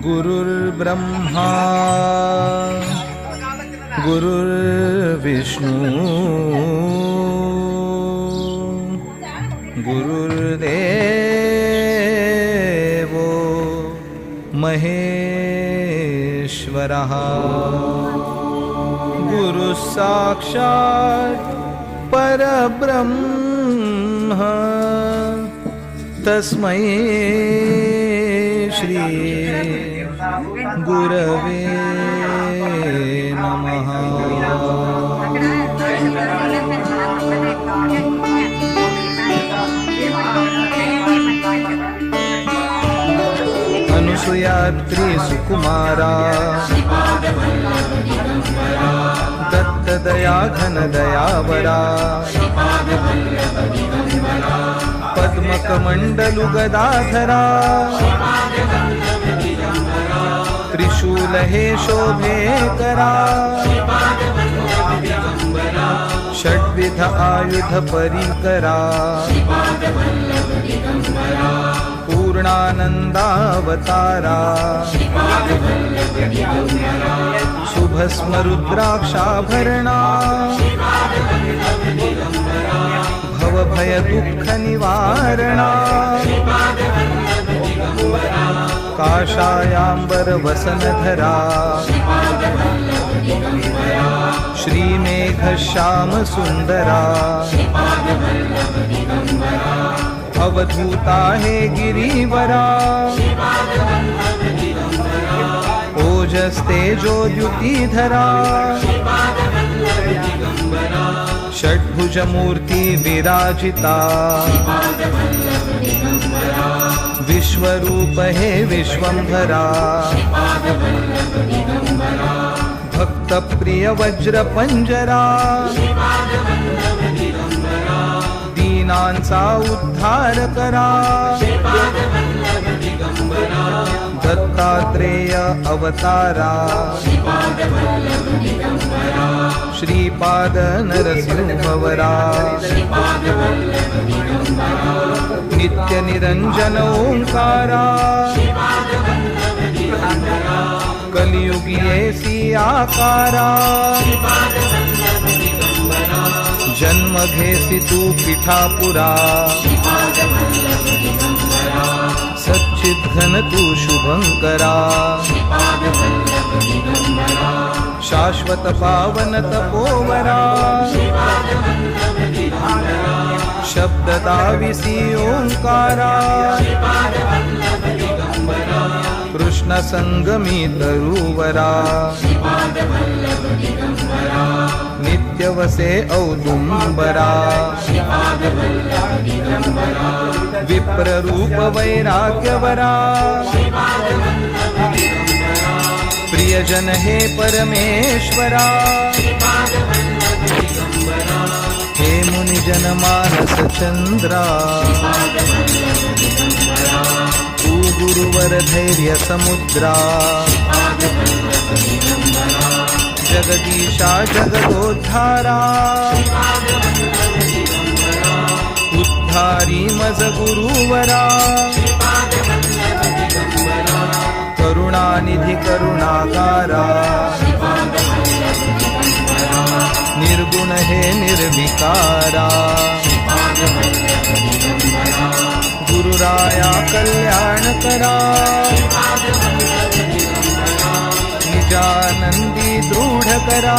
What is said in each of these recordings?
गुरुर्ब्रह्मा गुरुर्विष्णु गुरुर्देवो महेश्वरः गुरुसाक्षात् परब्रह्म तस्मै श्री गुरवे नमः। अनुसुयात्री सुकुमारा दत्तदया घनदयावरा पद्मकमण्डलु गदाधरा त्रिशूल हे शोभे करा षड्विध आयुध परिकरा पूर्णानन्दावतारा शुभस्म रुद्राक्षाभरणा भवभय दुःख निवारणा काषायाम्बर वसनधरा श्रीमेघ श्याम सुंदरा अवधूता हे गिरिवरा ओजस्तेजोद्युतिधरा षड्भुज मूर्ति विराजिता विश्वरूप हे विश्वंभरा भक्त प्रिय वज्र पंजरा दीनांचा उद्धार करा दत्तात्रेय अवतारा श्रीपाद नरसिंहवरा नित्य निरंजन ओंकारा कलियुगी सी आकारा जन्म घेसी तू पिठापुरा सच्चिद घन तू शुभंकरा शाश्वत पावन तपोवरा शब्द दाविसी ओंकारा कृष्ण संगमी तरुवरा नित्य वसे औदुंबरा विप्र रूप वैराग्यवरा प्रियजन हे परमेश्वरा हे मुनिजन मानस चंद्रा तू गुरुवर धैर्य समुद्रा जगदीशा जगदोद्धारा उद्धारी मज गुरुवरा करुणानिधि करुणाकारा निर्गुण हे निर्विकारा गुरुराया कल्याण करा निजानंदी दृढ करा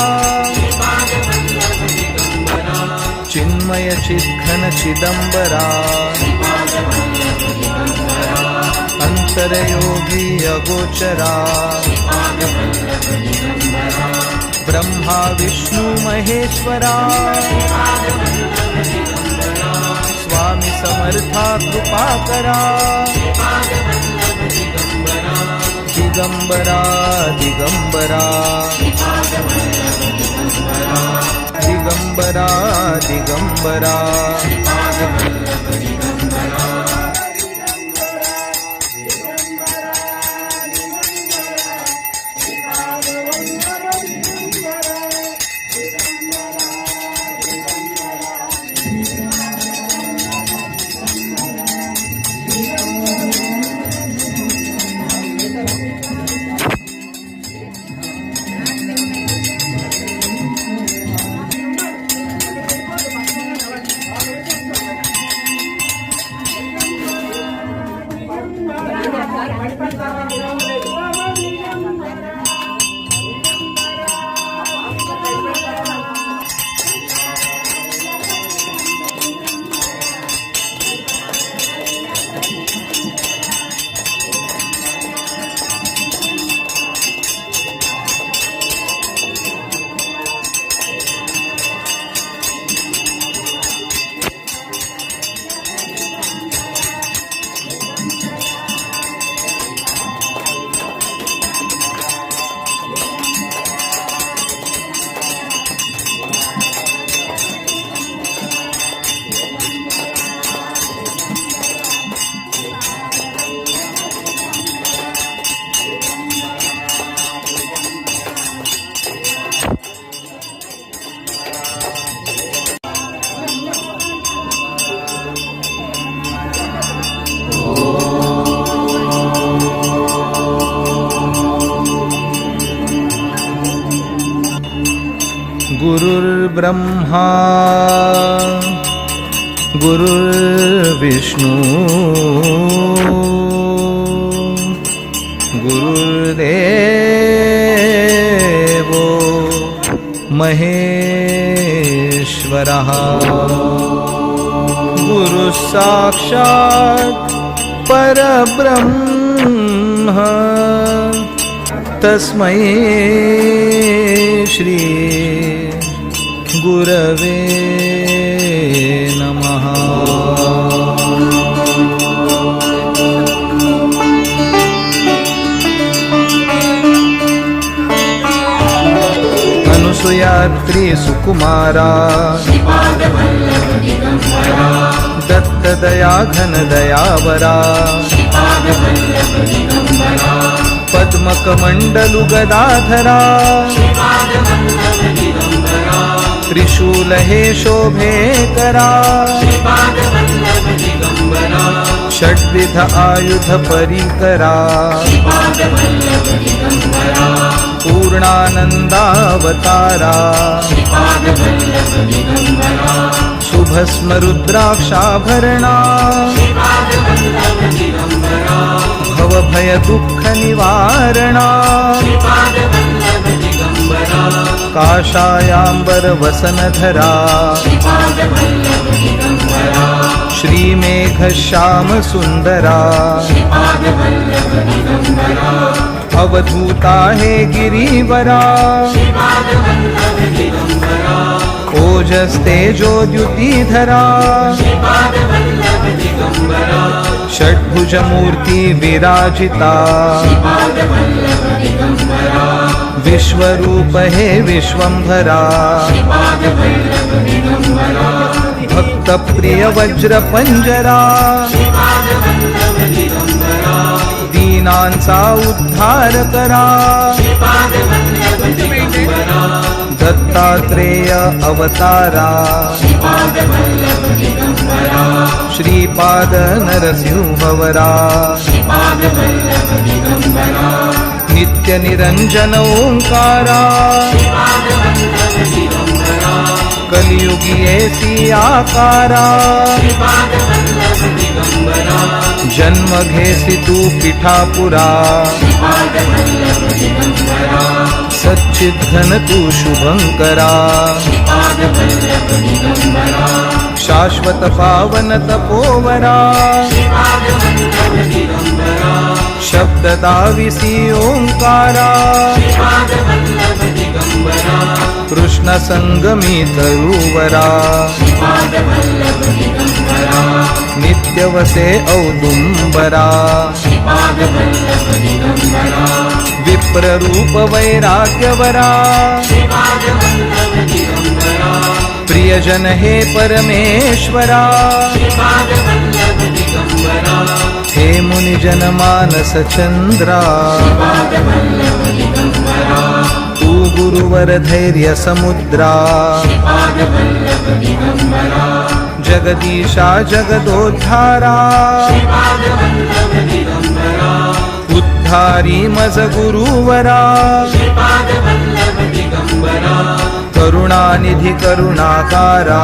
चिन्मय चिद्घन चिदंबरा अंतरयोगी अगोचरा ब्रह्मा विष्णु महेश्वरा स्वामी समर्था कृपा करा दिगंबरा दिगंबरा दिगंबरा दिगंबरा गुरुर्ब्रह्मा गुरुर्विष्णू गुरुर्देवो महेश्वरः गुरुः साक्षात् परब्रह्म तस्मै श्री गुरवे नमः। अनुसुयात्री सुकुमारा दत्तदया घनदयावरा पद्मकमण्डलु गदाधरा त्रिशूलहे शोभेकरा षड्विध आयुध परिकरा पूर्णानन्दावतारा शुभस्म रुद्राक्षाभरणा भवभय दुःख निवारणा काषायाम्बर वसनधरा श्रीमेघश्याम सुन्दरा अवधूता हे गिरिवरा ओजस्तेजोद्युतिधरा षड्भुजमूर्ति विराजिता विश्वरूप हे विश्वंभरा भक्तप्रिय वज्रपंजरा दीनांचा उद्धार करा दत्तात्रेय अवतारा श्रीपाद नरसिंहवरा नित्य निरंजन ओंकारा कलियुगी ऐसी आकारा जन्म घेसी तू पिठापुरा सच्चिद्घन तू शुभंकरा शाश्वत पावन तपोवरा शब्ददाविसी ओंकारा कृष्ण संगमी तरुवरा नित्यवसे औदुंबरा विप्ररूप वैराग्यवरा प्रियजन हे परमेश्वरा हे मुनिजन मानस चंद्रा तू गुरुवर धैर्य समुद्रा जगदीशा जगदोद्धारा उद्धारी मज गुरुवरा करुणानिधि करुणाकारा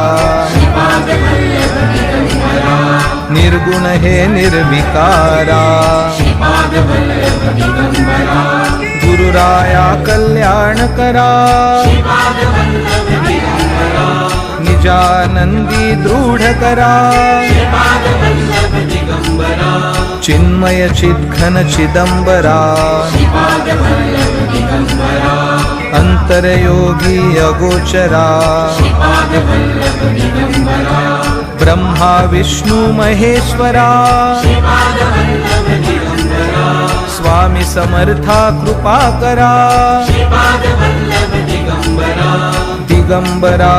निर्गुण हे निर्विकारा गुरुराया कल्याण करा निजानंदी दृढ करा चिन्मय चिद्घन चिदंबरा अंतरयोगी अगोचरा ब्रह्मा विष्णु महेश्वरा स्वामी समर्था कृपा करा दिगंबरा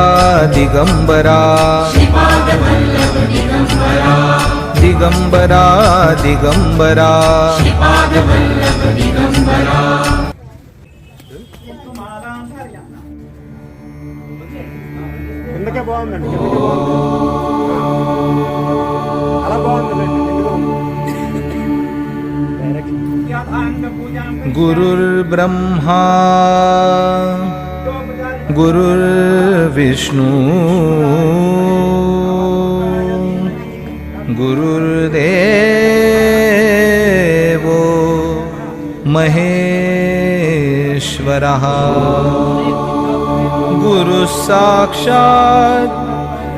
दिगंबरा दिगंबरा दिगंबरा కిందకే బాగుందండి అలా బాగుందండి गुरुर्ब्रह्मा गुरुर्विष्णू गुरुर्देवो महेश्वरः गुरु साक्षात्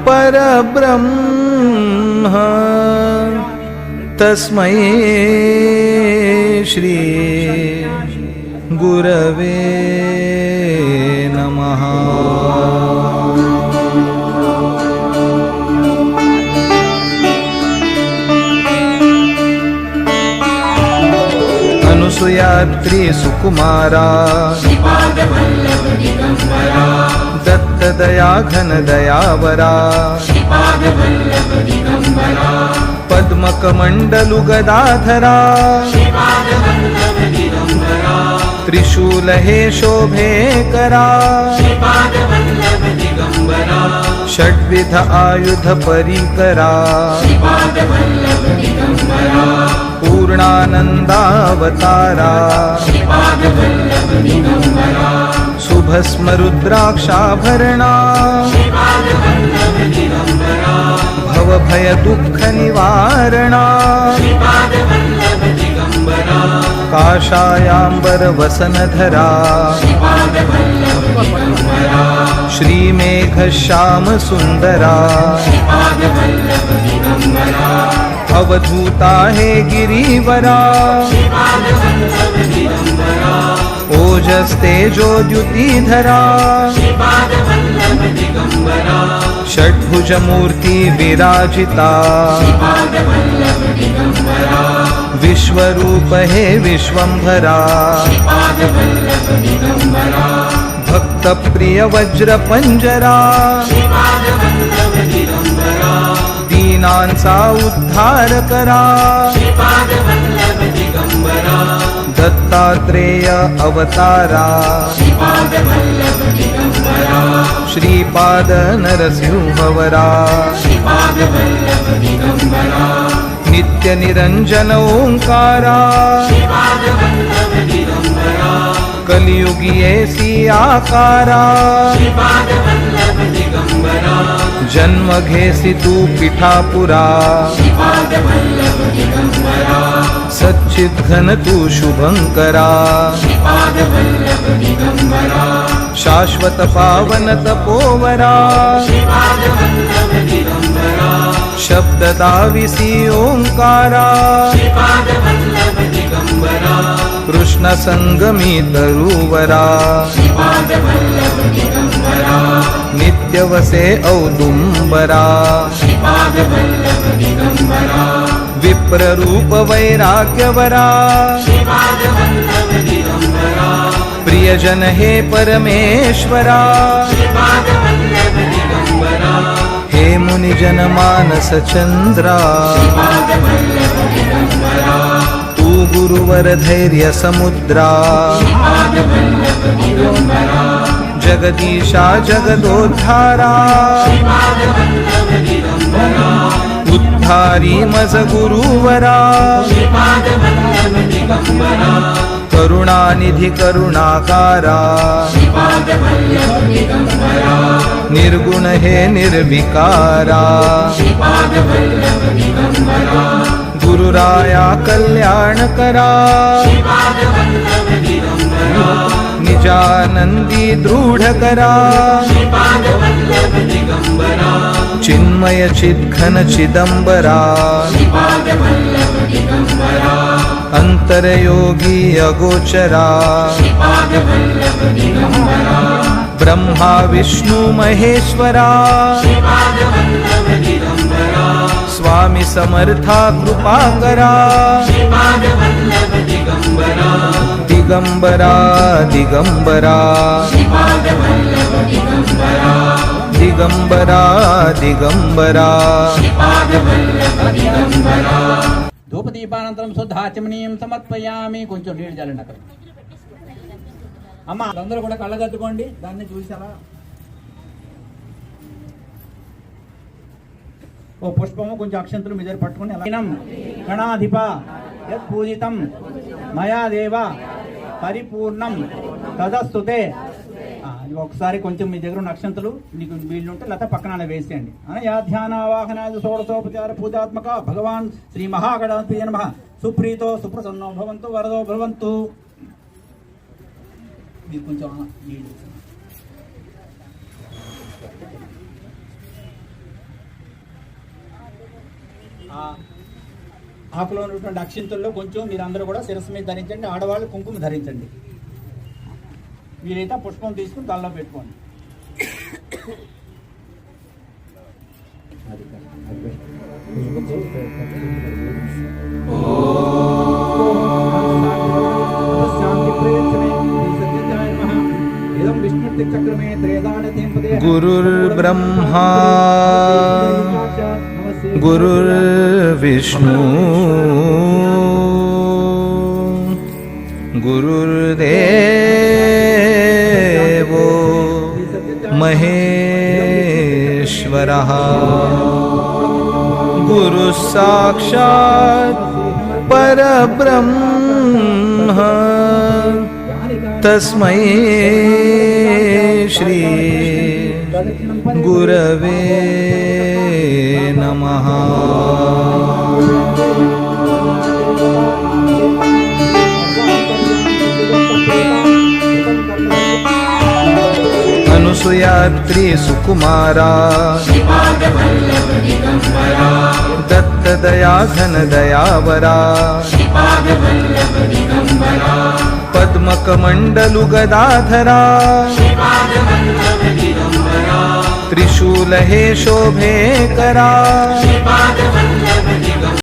परब्रह्म तस्मै श्री गुरवे नमः। अनुसुयात्री सुकुमारा दत्तदया घन दयावरा पद्मकमण्डलु गदाधरा त्रिशूल हे शोभे करा षड्विध आयुध परिकरा पूर्णानन्दावतारा शुभस्म रुद्राक्षाभरणा भवभय दुःख निवारणा काषायाम्बर वसनधरा श्रीमेघ श्याम सुंदरा अवधूता हे गिरिवरा ओजस तेजोद्युतिधरा षड्भुज मूर्ति विराजिता विश्वरूप हे विश्वंभरा भक्त प्रिय वज्र पंजरा दीनांचा उद्धार करा दत्तात्रेय अवतारा श्रीपाद नरसिंहवरा नित्य निरंजन ओंकारा कलियुगी ऐसी आकारा जन्म घेसी तू पिठापुरा सच्चिद घन तू शुभंकरा शाश्वत पावन तपोवरा शब्द दाविसी ओंकारा कृष्ण संगमी तरुवरा नित्य वसे औदुंबरा विप्र रूप वैराग्यवरा प्रियजन हे परमेश्वरा हे मुनिजन मानस चंद्रा तू गुरुवर धैर्य समुद्रा जगदीशा जगदोद्धारा उद्धारी मज गुरुवरा करुणानिधि करुणाकारा निर्गुण हे निर्विकारा गुरुराया कल्याण करा निजानंदी दृढ करा चिन्मय चिद्घन चिदंबरा अंतरयोगी अगोचरा ब्रह्मा विष्णु महेश्वरा स्वामी समर्था कृपा करा दिगंबरा दिगंबरा दिगंबरा दिगंबरा ధూపదీపానంతరం శుద్ధాచమనీయం సమర్పయామి. కొంచెం నీళ్ళు చల్లండి అక్కడ. అమ్మ అందరూ కూడా కళ్ళగద్దుకోండి, దాన్ని చూసారా. ఓ పుష్పము కొంచెం అక్షంతలు మీ దగ్గర పట్టుకుని గణాధిప యత్ పూజితం మయా దేవ పరిపూర్ణం తదస్తుతే ఇవి ఒకసారి కొంచెం మీ దగ్గర ఉన్న అక్షంతలు నీకు వీళ్ళు ఉంటే లేకపోతే పక్కన అలా వేసేయండి. అనయా ధ్యానావాహనాది షోడశోపచార పూజాత్మక భగవాన్ శ్రీ మహాగణపతి నమః. సుప్రీతో సుప్రసన్నో భవంతు వరదో భవంతు. మీరు కొంచెం నీళ్ళు ఆకులో ఉన్నటువంటి అక్షింతల్లో కొంచెం మీరందరూ కూడా శిరస్సు మీద ధరించండి. ఆడవాళ్ళు కుంకుమ ధరించండి. వీలైతే పుష్పం తీసుకుని తలలో పెట్టుకోండి. गुरुर्ब्रह्मा गुरुर्विष्णु गुरुर्देवो महेश्वरः गुरुः साक्षात् परब्रह्म तस्मै श्री गुरवे नमः. अनुसुयात्री सुकुमारा दत्तदया घन दयावरा पद्मकमण्डलु गदाधरा त्रिशूलहे शोभे करा